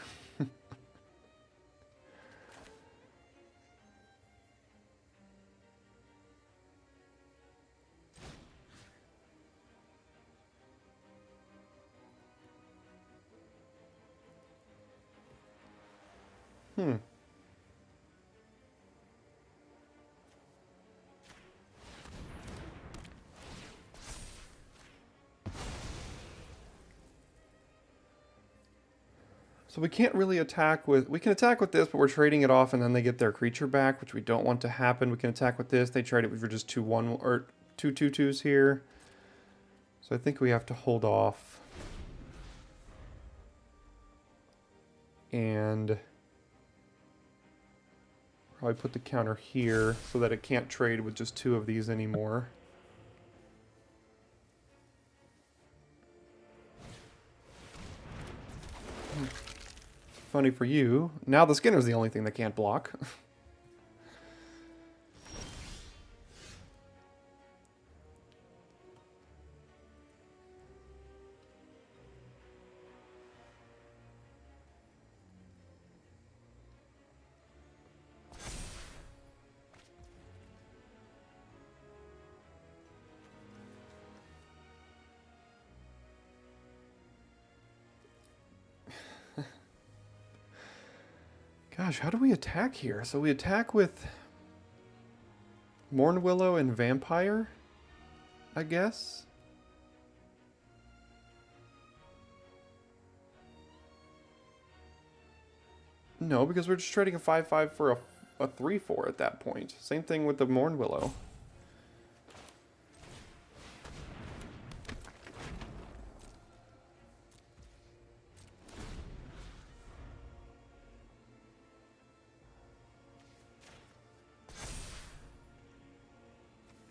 So we can't really attack with... We can attack with this, but we're trading it off and then they get their creature back, which we don't want to happen. We can attack with this. They trade it for just 2/1 or 2/2/2s here. So I think we have to hold off. And probably put the counter here so that it can't trade with just 2 of these anymore. Funny for you. Now the Skinner's the only thing that can't block. Gosh, how do we attack here? So we attack with Mornwillow and Vampire, I guess? No, because we're just trading a 5/5 for a 3/4 at that point. Same thing with the Mornwillow.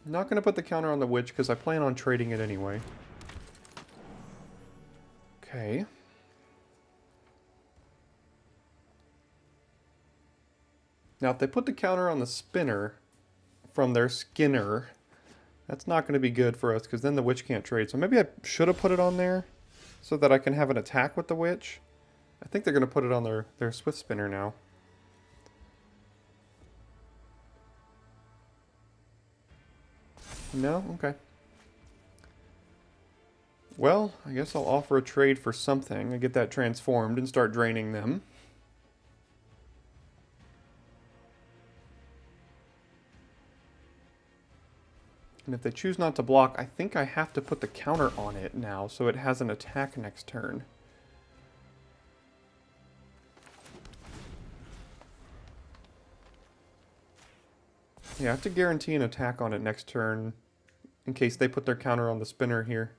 I'm not going to put the counter on the witch because I plan on trading it anyway. Okay. Now, if they put the counter on the spinner from their Skinner, that's not going to be good for us because then the witch can't trade. So maybe I should have put it on there so that I can have an attack with the witch. I think they're going to put it on their Swift Spinner now. No? Okay. Well, I guess I'll offer a trade for something. I get that transformed and start draining them. And if they choose not to block, I think I have to put the counter on it now so it has an attack next turn. Yeah, I have to guarantee an attack on it next turn in case they put their counter on the spinner here.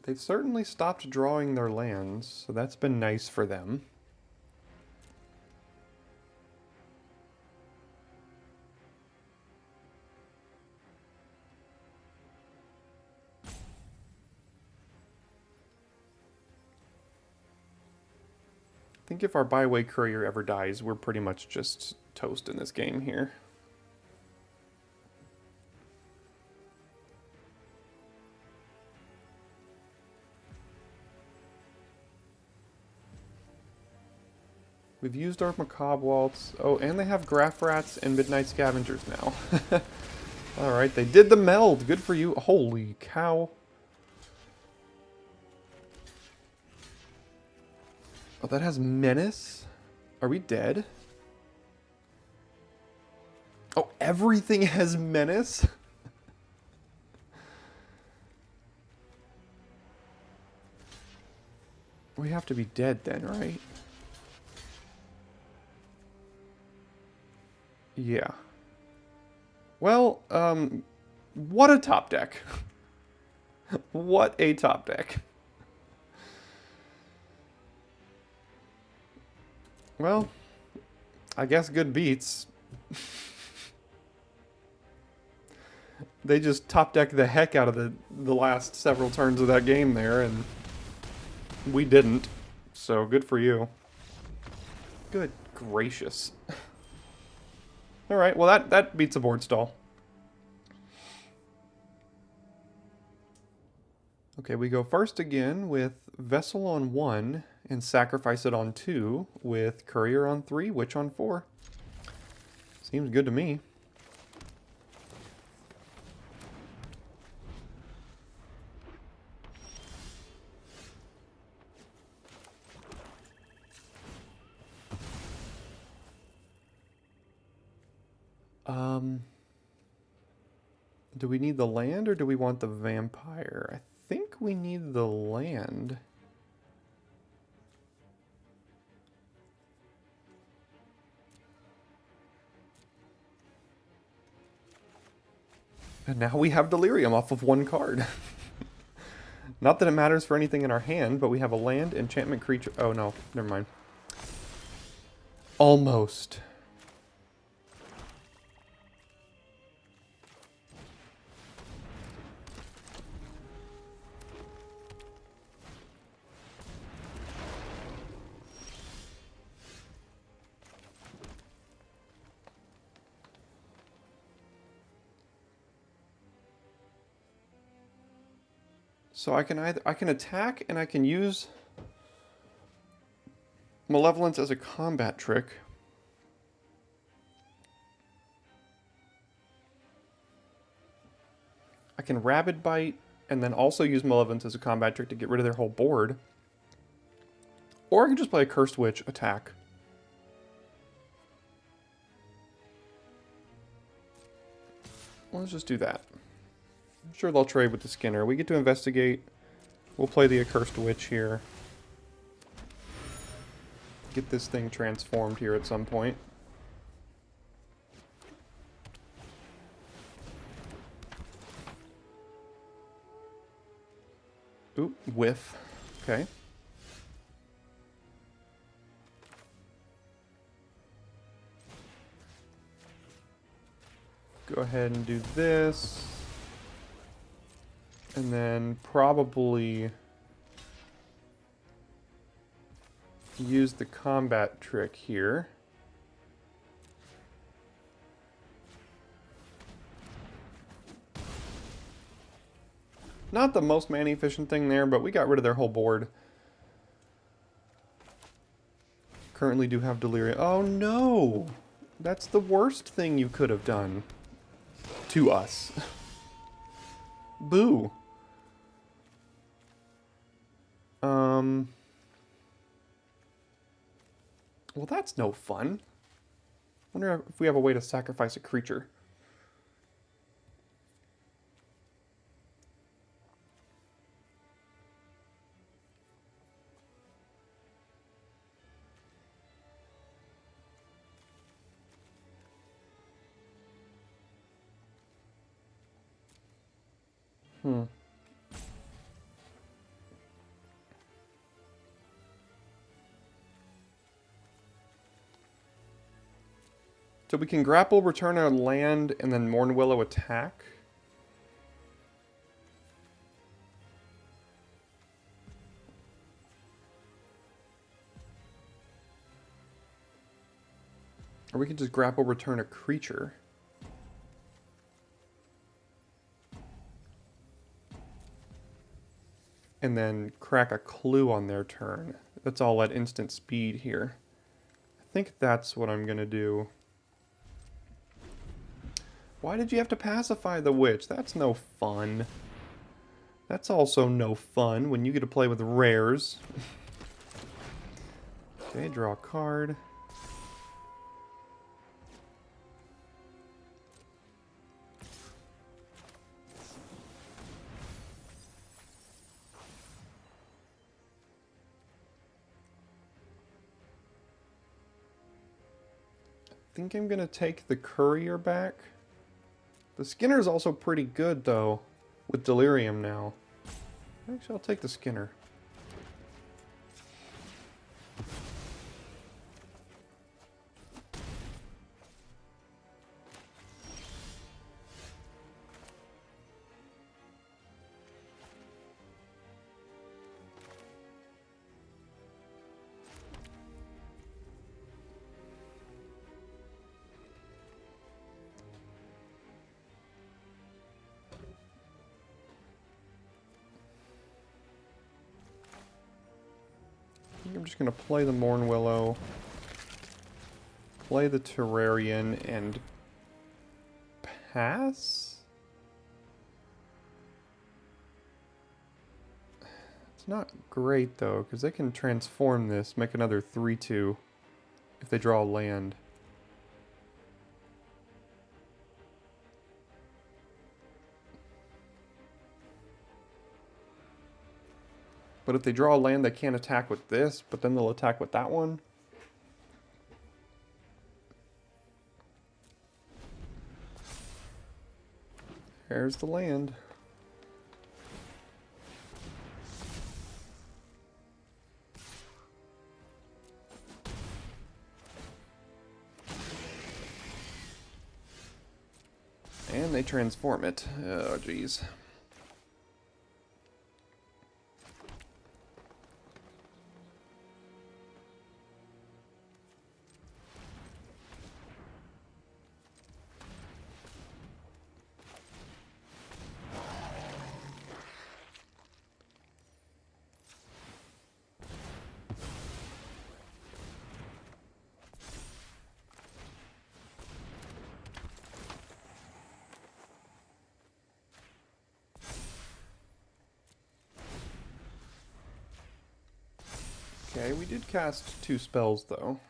They've certainly stopped drawing their lands, so that's been nice for them. I think if our byway courier ever dies, we're pretty much just toast in this game here. We've used our Macabre Waltz. Oh, and they have Graph Rats and Midnight Scavengers now. Alright, they did the meld. Good for you. Holy cow. Oh, that has Menace? Are we dead? Oh, everything has Menace? We have to be dead then, right? Yeah. Well, what a top deck. What a top deck. Well, I guess good beats. They just top deck the heck out of the last several turns of that game there, and we didn't. So good for you. Good gracious. Alright, well that beats a board stall. Okay, we go first again with Vessel on 1 and sacrifice it on 2 with Courier on 3, Witch on 4. Seems good to me. Do we need the land or do we want the vampire? I think we need the land. And now we have Delirium off of one card. Not that it matters for anything in our hand, but we have a land, enchantment creature. Oh no, never mind. Almost. So I can attack and I can use Malevolence as a combat trick. I can Rabid Bite and then also use Malevolence as a combat trick to get rid of their whole board. Or I can just play a Cursed Witch attack. Let's just do that. I'm sure they'll trade with the Skinner. We get to investigate. We'll play the Accursed Witch here. Get this thing transformed here at some point. Oop, whiff. Okay. Go ahead and do this. And then probably use the combat trick here. Not the most mana efficient thing there, but we got rid of their whole board. Currently do have Delirious. Oh no! That's the worst thing you could have done to us. Boo. Well, that's no fun. Wonder if we have a way to sacrifice a creature. So we can grapple, return our land, and then Morn Willow attack. Or we can just grapple, return a creature. And then crack a clue on their turn. That's all at instant speed here. I think that's what I'm going to do. Why did you have to pacify the witch? That's no fun. That's also no fun when you get to play with rares. Okay, draw a card. I think I'm going to take the courier back. The Skinner is also pretty good, though, with Delirium now. Actually, I'll take the Skinner. I'm just going to play the Morn Willow, play the Terrarian, and pass? It's not great, though, because they can transform this, make another 3/2 if they draw a land. But if they draw a land, they can't attack with this, but then they'll attack with that one. There's the land. And they transform it. Oh, geez. Okay, we did cast 2 spells, though.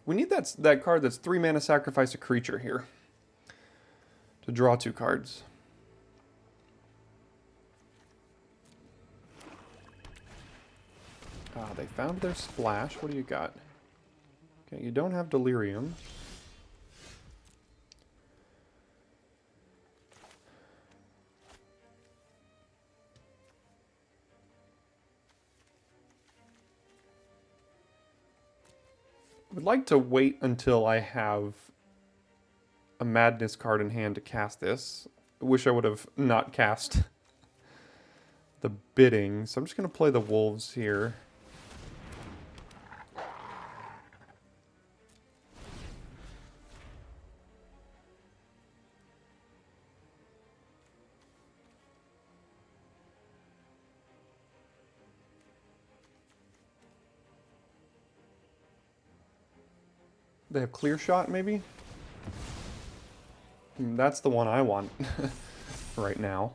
We need that card that's 3 mana, sacrifice a creature here to draw 2 cards. Ah, they found their splash. What do you got? Okay, you don't have Delirium. I would like to wait until I have a Madness card in hand to cast this. I wish I would have not cast the bidding. So I'm just going to play the Wolves here. They have Clear Shot, maybe? That's the one I want right now.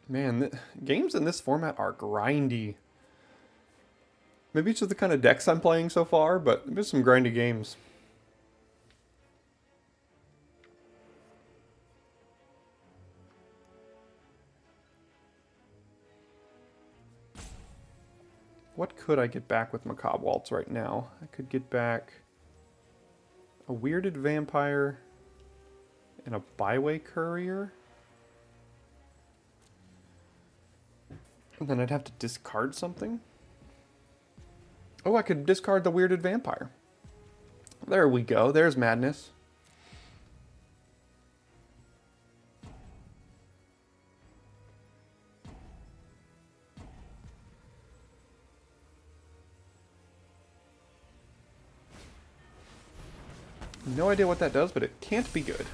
Man, games in this format are grindy. Maybe it's just the kind of decks I'm playing so far, but there's some grindy games. What could I get back with Macabre Waltz right now? I could get back a Weirded Vampire. and a byway courier. And then I'd have to discard something. Oh, I could discard the weirded vampire. There we go. There's madness. No idea what that does, but it can't be good.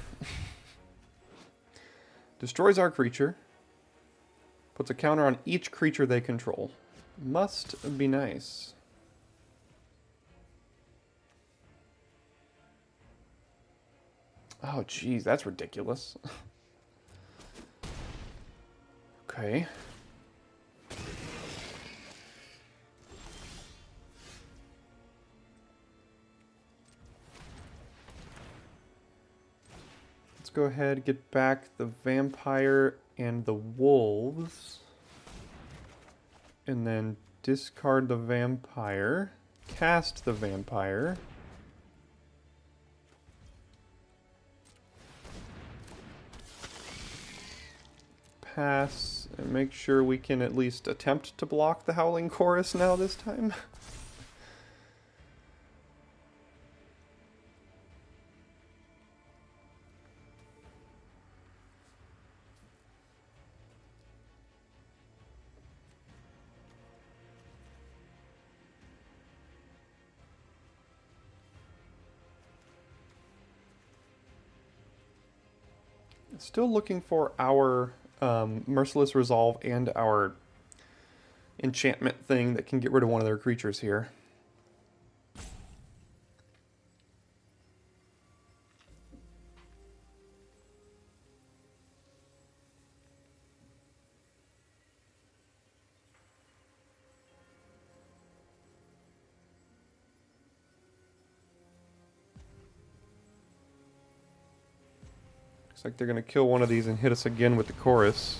Destroys our creature. Puts a counter on each creature they control. Must be nice. Oh, geez, that's ridiculous. Okay. Let's go ahead, get back the vampire and the wolves. And then discard the vampire. Cast the vampire. Pass, and make sure we can at least attempt to block the Howling Chorus now this time. Still looking for our Merciless Resolve and our enchantment thing that can get rid of one of their creatures here. Looks like they're going to kill one of these and hit us again with the chorus.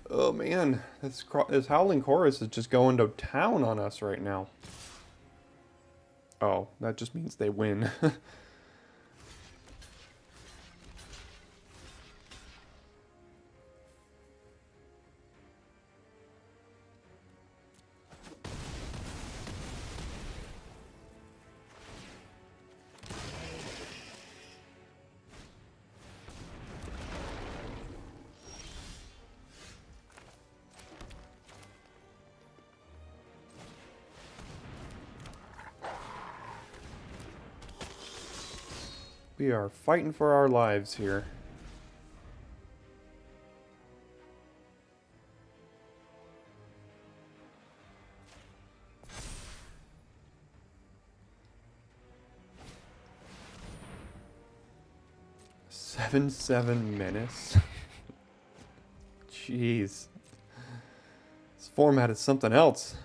Oh man, this Howling Chorus is just going to town on us right now. Oh, that just means they win. We are fighting for our lives here. Seven menace. Jeez. This format is something else.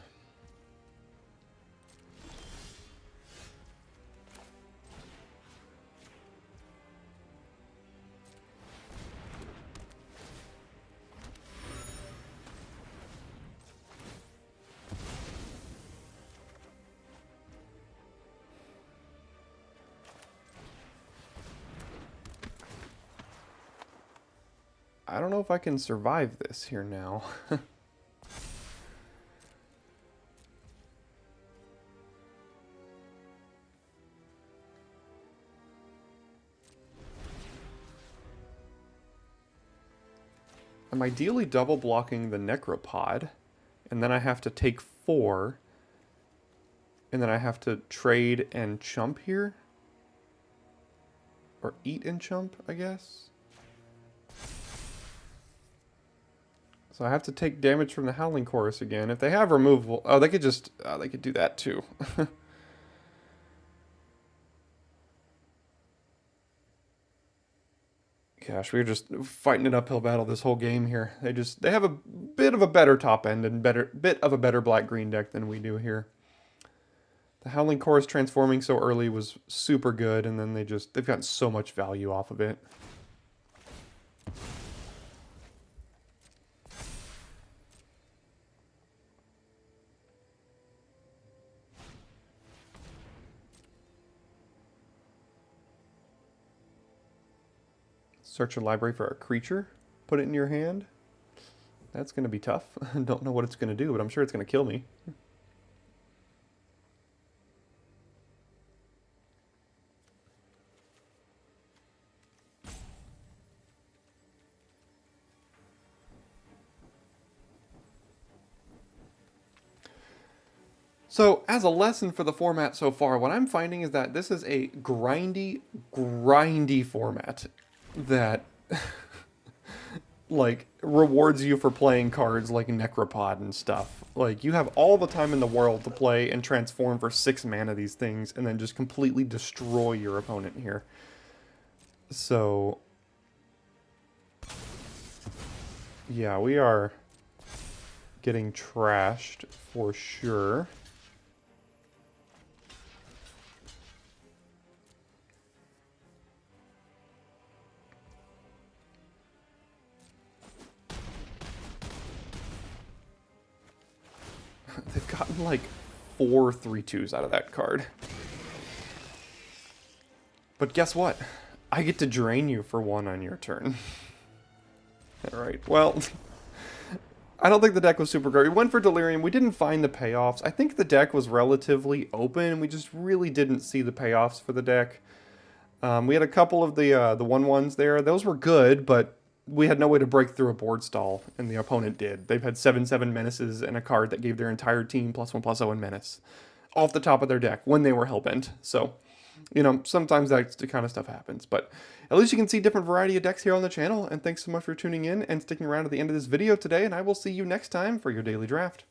I don't know if I can survive this here now. I'm ideally double blocking the Necropod, and then I have to take 4, and then I have to trade and chump here. Or eat and chump, I guess. So I have to take damage from the Howling Chorus again. If they have removal... Oh, they could just... they could do that too. Gosh, we're just fighting an uphill battle this whole game here. They have a bit of a better top end and bit of a better black-green deck than we do here. The Howling Chorus transforming so early was super good, and then they've gotten so much value off of it. Search your library for a creature, put it in your hand. That's going to be tough. I don't know what it's going to do, but I'm sure it's going to kill me. So, as a lesson for the format so far, what I'm finding is that this is a grindy format that like rewards you for playing cards like Necropod and stuff. Like, you have all the time in the world to play and transform for 6 mana these things and then just completely destroy your opponent here. So yeah, we are getting trashed for sure. They've gotten like 4 3/2s out of that card. But guess what? I get to drain you for 1 on your turn. Alright, well, I don't think the deck was super great. We went for Delirium. We didn't find the payoffs. I think the deck was relatively open. We just really didn't see the payoffs for the deck. We had a couple of the 1/1s there. Those were good, but we had no way to break through a board stall, and the opponent did. They've had 7/7 menaces and a card that gave their entire team +1/+0 in menace off the top of their deck when they were hellbent. So, you know, sometimes that kind of stuff happens, but at least you can see different variety of decks here on the channel, and thanks so much for tuning in and sticking around to the end of this video today, and I will see you next time for your daily draft.